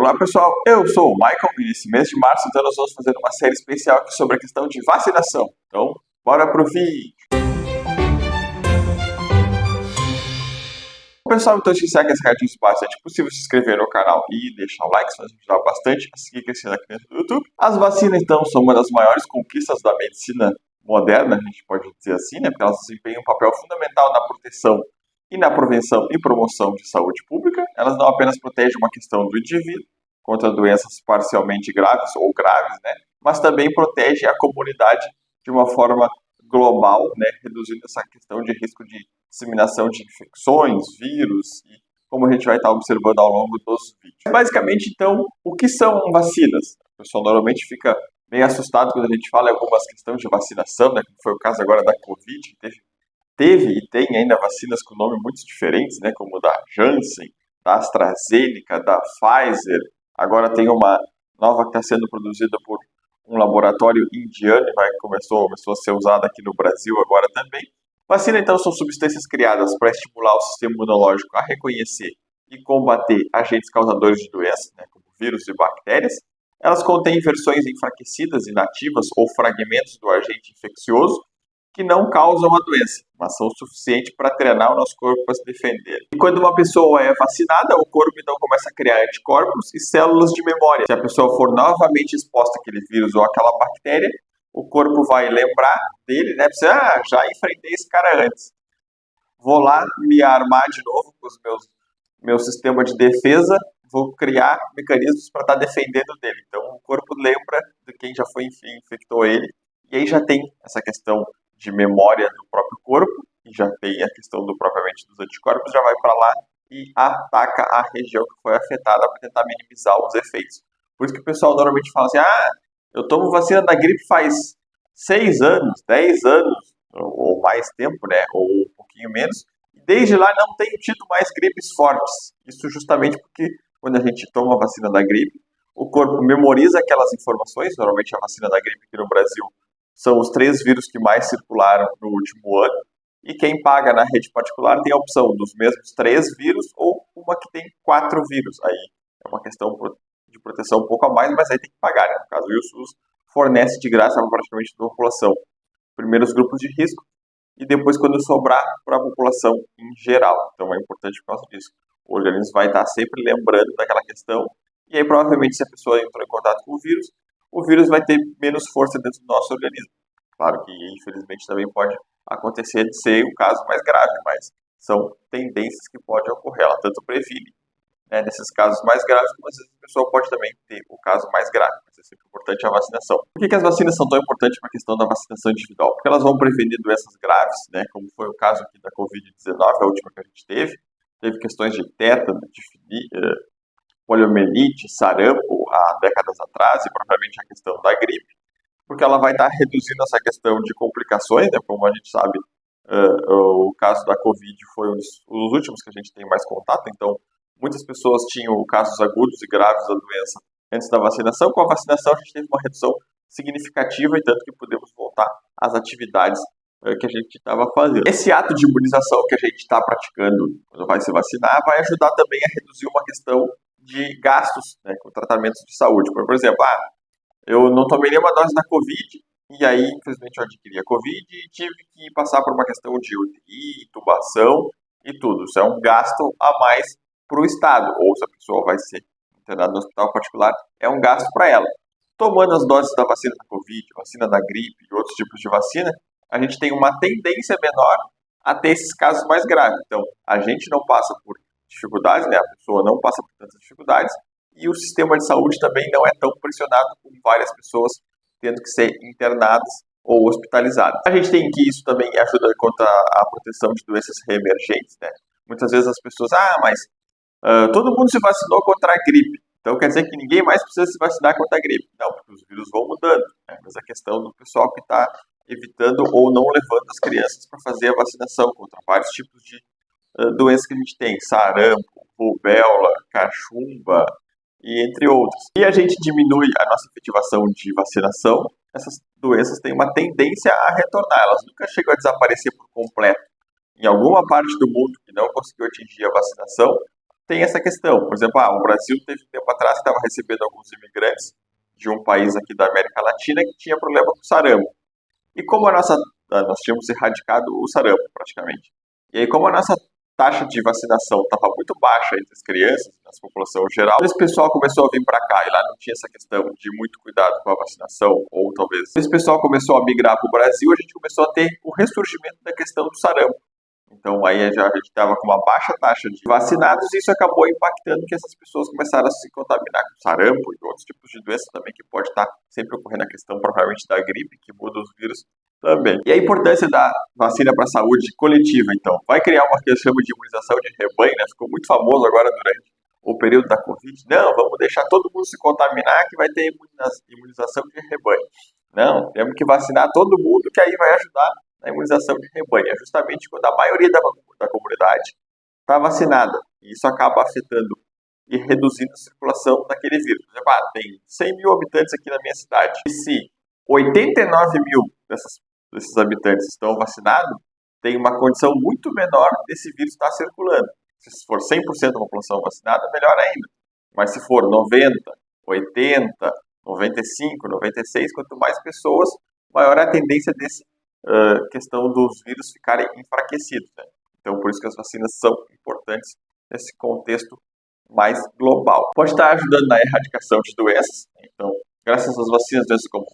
Olá pessoal, eu sou o Michael e nesse mês de março então nós vamos fazer uma série especial aqui sobre a questão de vacinação. Então, bora pro vídeo! Pessoal, então se segue esse radinho bastante é possível se inscrever no canal e deixar o like, isso vai ajudar bastante a seguir crescendo aqui dentro do YouTube. As vacinas então são uma das maiores conquistas da medicina moderna, a gente pode dizer assim, né? Porque elas desempenham um papel fundamental na proteção e na prevenção e promoção de saúde pública. Elas não apenas protegem uma questão do indivíduo contra doenças parcialmente graves ou graves, né? Mas também protege a comunidade de uma forma global, né? Reduzindo essa questão de risco de disseminação de infecções, vírus, e como a gente vai estar observando ao longo dos vídeos. Basicamente, então, o que são vacinas? O pessoal normalmente fica meio assustado quando a gente fala em algumas questões de vacinação, né? Como foi o caso agora da Covid, que teve e tem ainda vacinas com nomes muito diferentes, né? Como da Janssen, da AstraZeneca, da Pfizer. Agora tem uma nova que está sendo produzida por um laboratório indiano e começou a ser usada aqui no Brasil agora também. Vacina, então, são substâncias criadas para estimular o sistema imunológico a reconhecer e combater agentes causadores de doenças, né, como vírus e bactérias. Elas contêm versões enfraquecidas, inativas ou fragmentos do agente infeccioso que não causam a doença, mas são suficientes para treinar o nosso corpo para se defender. E quando uma pessoa é vacinada, o corpo então começa a criar anticorpos e células de memória. Se a pessoa for novamente exposta àquele vírus ou àquela bactéria, o corpo vai lembrar dele, né? Já enfrentei esse cara antes. Vou lá me armar de novo com os meu sistema de defesa, vou criar mecanismos para estar defendendo dele. Então o corpo lembra de quem já foi infectou ele, e aí já tem essa questão de memória do próprio corpo, e já tem a questão propriamente dos anticorpos, já vai para lá e ataca a região que foi afetada para tentar minimizar os efeitos. Por isso que o pessoal normalmente fala assim, eu tomo vacina da gripe faz 6 anos, 10 anos, ou mais tempo, né, ou um pouquinho menos, e desde lá não tenho tido mais gripes fortes. Isso justamente porque quando a gente toma a vacina da gripe, o corpo memoriza aquelas informações. Normalmente a vacina da gripe aqui no Brasil são os 3 vírus que mais circularam no último ano, e quem paga na rede particular tem a opção dos mesmos 3 vírus ou uma que tem 4 vírus. Aí é uma questão de proteção um pouco a mais, mas aí tem que pagar, né? No caso, o SUS fornece de graça para praticamente toda a população. Primeiro os grupos de risco e depois quando sobrar para a população em geral. Então é importante por causa disso. O organismo vai estar sempre lembrando daquela questão, e aí provavelmente se a pessoa entrou em contato com o vírus vai ter menos força dentro do nosso organismo. Claro que infelizmente também pode acontecer de ser um caso mais grave, mas são tendências que podem ocorrer. Ela tanto previne, né, nesses casos mais graves, como às vezes a pessoa pode também ter o caso mais grave, mas é sempre importante a vacinação. Por que as vacinas são tão importantes para a questão da vacinação individual? Porque elas vão prevenir doenças graves, né, como foi o caso aqui da Covid-19, a última que a gente teve questões de tétano, poliomielite, sarampo há décadas atrás, e propriamente a questão da gripe, porque ela vai estar reduzindo essa questão de complicações, né, como a gente sabe, o caso da Covid foi um dos últimos que a gente tem mais contato, então muitas pessoas tinham casos agudos e graves da doença antes da vacinação. Com a vacinação a gente teve uma redução significativa, e tanto que podemos voltar às atividades que a gente estava fazendo. Esse ato de imunização que a gente está praticando quando vai se vacinar vai ajudar também a reduzir uma questão de gastos, né, com tratamentos de saúde. Por exemplo, eu não tomei nenhuma dose da Covid, e aí, infelizmente, eu adquiri a Covid e tive que passar por uma questão de UTI, intubação e tudo. Isso é um gasto a mais para o Estado, ou se a pessoa vai ser internada no hospital particular, é um gasto para ela. Tomando as doses da vacina da Covid, vacina da gripe e outros tipos de vacina, a gente tem uma tendência menor a ter esses casos mais graves. Então, a gente não passa por dificuldades, né? A pessoa não passa por tantas dificuldades, e o sistema de saúde também não é tão pressionado, com várias pessoas tendo que ser internadas ou hospitalizadas. A gente tem que isso também ajuda contra a proteção de doenças reemergentes, né? Muitas vezes as pessoas, mas todo mundo se vacinou contra a gripe, então quer dizer que ninguém mais precisa se vacinar contra a gripe. Não, porque os vírus vão mudando, né? Mas a questão do pessoal que está evitando ou não levando as crianças para fazer a vacinação contra vários tipos de doenças que a gente tem, sarampo, rubéola, cachumba, e entre outros. E a gente diminui a nossa efetivação de vacinação, essas doenças têm uma tendência a retornar. Elas nunca chegam a desaparecer por completo. Em alguma parte do mundo que não conseguiu atingir a vacinação, tem essa questão. Por exemplo, o Brasil teve um tempo atrás que estava recebendo alguns imigrantes de um país aqui da América Latina que tinha problema com sarampo. E como nós tínhamos erradicado o sarampo praticamente. E aí, como a nossa taxa de vacinação estava muito baixa entre as crianças, na população geral, esse pessoal começou a vir para cá e lá não tinha essa questão de muito cuidado com a vacinação, ou talvez esse pessoal começou a migrar para o Brasil, a gente começou a ter o ressurgimento da questão do sarampo. Então aí a gente estava com uma baixa taxa de vacinados e isso acabou impactando que essas pessoas começaram a se contaminar com sarampo e outros tipos de doenças também que pode estar sempre ocorrendo a questão propriamente da gripe, que muda os vírus também. E a importância da vacina para a saúde coletiva, então. Vai criar uma que chama de imunização de rebanho, né? Ficou muito famoso agora durante o período da Covid. Não, vamos deixar todo mundo se contaminar que vai ter imunização de rebanho. Não, temos que vacinar todo mundo que aí vai ajudar na imunização de rebanho. É justamente quando a maioria da comunidade está vacinada. E isso acaba afetando e reduzindo a circulação daquele vírus. Por exemplo, tem 100 mil habitantes aqui na minha cidade. E se 89 mil desses habitantes estão vacinados, tem uma condição muito menor desse vírus estar circulando. Se for 100% da população vacinada, melhor ainda. Mas se for 90, 80, 95, 96, quanto mais pessoas, maior é a tendência desse questão dos vírus ficarem enfraquecidos. Né? Então, por isso que as vacinas são importantes nesse contexto mais global. Pode estar ajudando na erradicação de doenças. Então, graças às vacinas, doenças como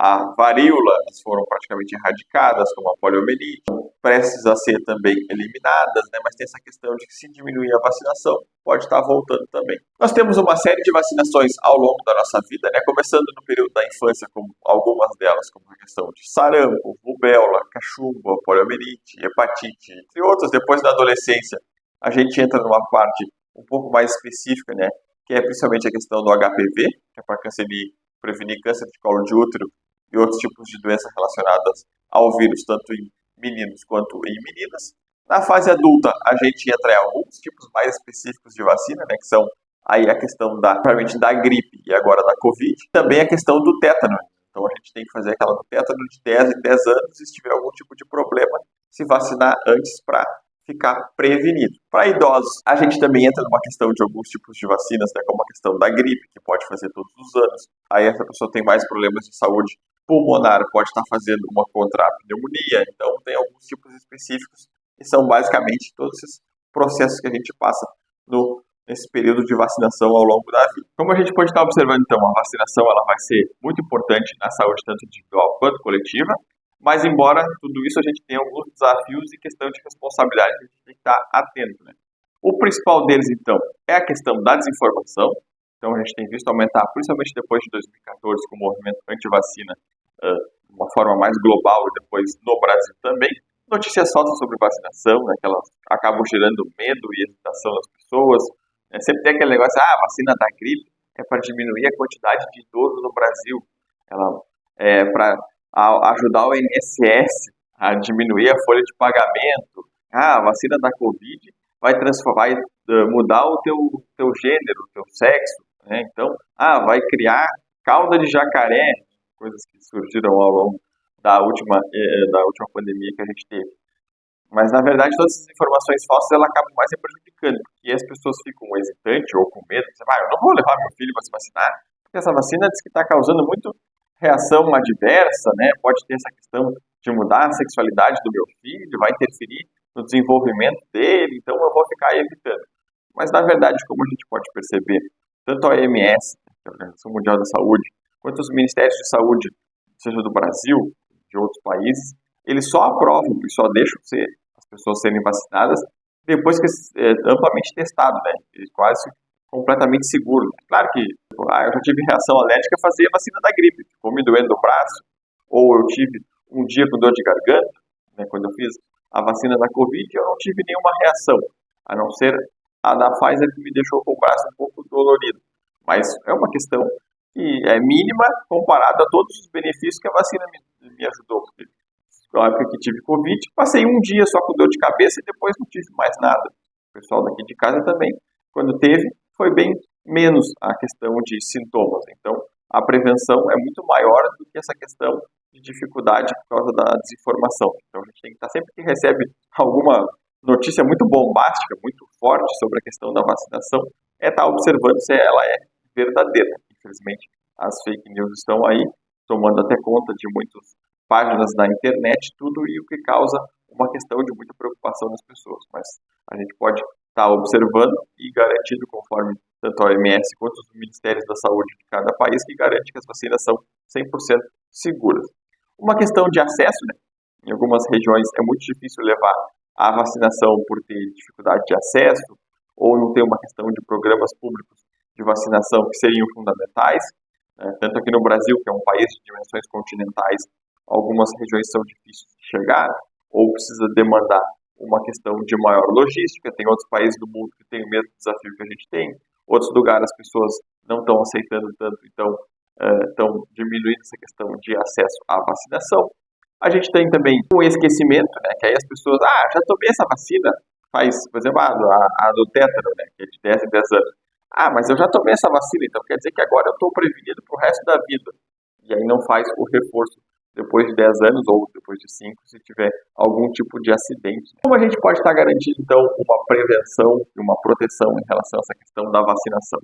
a varíola, elas foram praticamente erradicadas, como a poliomielite, prestes a ser também eliminadas, né? Mas tem essa questão de que se diminuir a vacinação, pode estar voltando também. Nós temos uma série de vacinações ao longo da nossa vida, né? Começando no período da infância, como algumas delas, como a questão de sarampo, rubéola, cachumba, poliomielite, hepatite, entre outras. Depois da adolescência, a gente entra numa parte um pouco mais específica, né? Que é principalmente a questão do HPV, que é para prevenir câncer de colo de útero e outros tipos de doenças relacionadas ao vírus, tanto em meninos quanto em meninas. Na fase adulta, a gente entra em alguns tipos mais específicos de vacina, né, que são aí a questão provavelmente da gripe e agora da Covid. Também a questão do tétano. Então a gente tem que fazer aquela do tétano de 10 em 10 anos, e se tiver algum tipo de problema, se vacinar antes para ficar prevenido. Para idosos, a gente também entra numa questão de alguns tipos de vacinas, né, como a questão da gripe, que pode fazer todos os anos. Aí essa pessoa tem mais problemas de saúde pulmonar, pode estar fazendo uma contra a pneumonia. Então tem alguns tipos específicos que são basicamente todos esses processos que a gente passa nesse período de vacinação ao longo da vida. Como a gente pode estar observando, então, a vacinação ela vai ser muito importante na saúde tanto individual quanto coletiva, mas embora tudo isso a gente tenha alguns desafios e questão de responsabilidade que a gente tem que estar atento, né? O principal deles, então, é a questão da desinformação. Então a gente tem visto aumentar, principalmente depois de 2014, com o movimento anti-vacina, de uma forma mais global e depois no Brasil também. Notícias falsas sobre vacinação, né, que elas acabam gerando medo e hesitação das pessoas. Sempre tem aquele negócio, a vacina da gripe é para diminuir a quantidade de idosos no Brasil. Ela é para ajudar o INSS a diminuir a folha de pagamento. A vacina da Covid vai mudar o teu gênero, o teu sexo. Né? Então, vai criar cauda de jacaré, coisas que surgiram ao longo da última pandemia que a gente teve. Mas, na verdade, todas essas informações falsas elas acabam mais prejudicando, porque as pessoas ficam hesitantes ou com medo. Dizem, eu não vou levar meu filho para se vacinar, porque essa vacina diz que está causando muito reação adversa, né? Pode ter essa questão de mudar a sexualidade do meu filho, vai interferir no desenvolvimento dele, então eu vou ficar evitando. Mas, na verdade, como a gente pode perceber, tanto a OMS, a Organização Mundial da Saúde, quanto os Ministérios de Saúde, seja do Brasil, de outros países, eles só aprovam e só deixam as pessoas serem vacinadas depois que é amplamente testado, né? E quase completamente seguro. Claro que eu já tive reação alérgica a fazer a vacina da gripe, ficou me doendo o braço, ou eu tive um dia com dor de garganta, né? Quando eu fiz a vacina da Covid, eu não tive nenhuma reação, a não ser a da Pfizer que me deixou com o braço um pouco dolorido. Mas é uma questão que é mínima comparada a todos os benefícios que a vacina me ajudou. Porque na época que tive Covid, passei um dia só com dor de cabeça e depois não tive mais nada. O pessoal daqui de casa também, quando teve, foi bem menos a questão de sintomas. Então, a prevenção é muito maior do que essa questão de dificuldade por causa da desinformação. Então, a gente tem que estar sempre que recebe alguma notícia muito bombástica, muito forte sobre a questão da vacinação é estar observando se ela é verdadeira. Infelizmente, as fake news estão aí, tomando até conta de muitas páginas da internet, tudo, e o que causa uma questão de muita preocupação nas pessoas. Mas a gente pode estar observando e garantindo, conforme tanto a OMS quanto os Ministérios da Saúde de cada país, que garante que as vacinas são 100% seguras. Uma questão de acesso, né? Em algumas regiões é muito difícil levar a vacinação por ter dificuldade de acesso ou não ter uma questão de programas públicos de vacinação que seriam fundamentais. Tanto aqui no Brasil, que é um país de dimensões continentais, algumas regiões são difíceis de chegar ou precisa demandar uma questão de maior logística. Tem outros países do mundo que têm o mesmo desafio que a gente tem. Outros lugares as pessoas não estão aceitando tanto, então estão diminuindo essa questão de acesso à vacinação. A gente tem também o esquecimento, né, que aí as pessoas, já tomei essa vacina, faz, por exemplo, a do tétano, né, que é de 10 em 10 anos. Mas eu já tomei essa vacina, então quer dizer que agora eu estou prevenido para o resto da vida. E aí não faz o reforço depois de 10 anos ou depois de 5, se tiver algum tipo de acidente. Como a gente pode estar garantindo, então, uma prevenção e uma proteção em relação a essa questão da vacinação?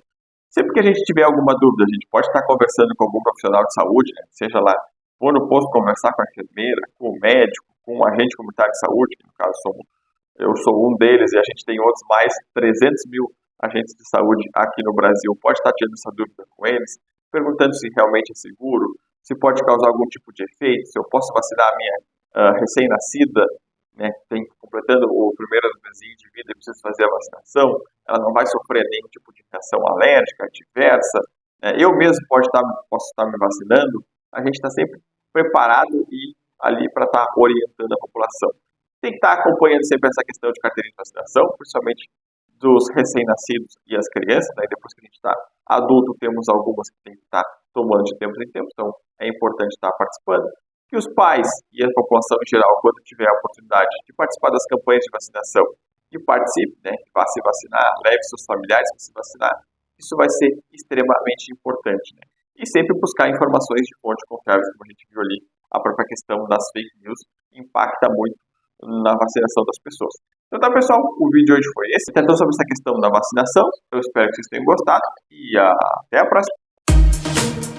Sempre que a gente tiver alguma dúvida, a gente pode estar conversando com algum profissional de saúde, né? Seja lá, vou no posto conversar com a enfermeira, com o médico, com o agente comunitário de saúde, que no caso eu sou um deles, e a gente tem outros mais 300 mil agentes de saúde aqui no Brasil. Pode estar tendo essa dúvida com eles, perguntando se realmente é seguro, se pode causar algum tipo de efeito, se eu posso vacinar a minha recém-nascida, né, completando o primeiro mesinho de vida e precisa fazer a vacinação, ela não vai sofrer nenhum tipo de reação alérgica, adversa. Eu mesmo posso estar me vacinando. A gente está sempre preparado e ali para estar orientando a população. Tem que estar acompanhando sempre essa questão de carteirinha de vacinação, principalmente dos recém-nascidos e as crianças, né? Depois que a gente está adulto, temos algumas que tem que estar tomando de tempos em tempos, então é importante estar participando. Que os pais e a população em geral, quando tiver a oportunidade de participar das campanhas de vacinação, que participe, né? Que vá se vacinar, leve seus familiares para se vacinar. Isso vai ser extremamente importante, né? E sempre buscar informações de fontes confiáveis, como a gente viu ali, a própria questão das fake news impacta muito na vacinação das pessoas. Então tá, pessoal, o vídeo de hoje foi esse. Tentou sobre essa questão da vacinação. Eu espero que vocês tenham gostado e até a próxima.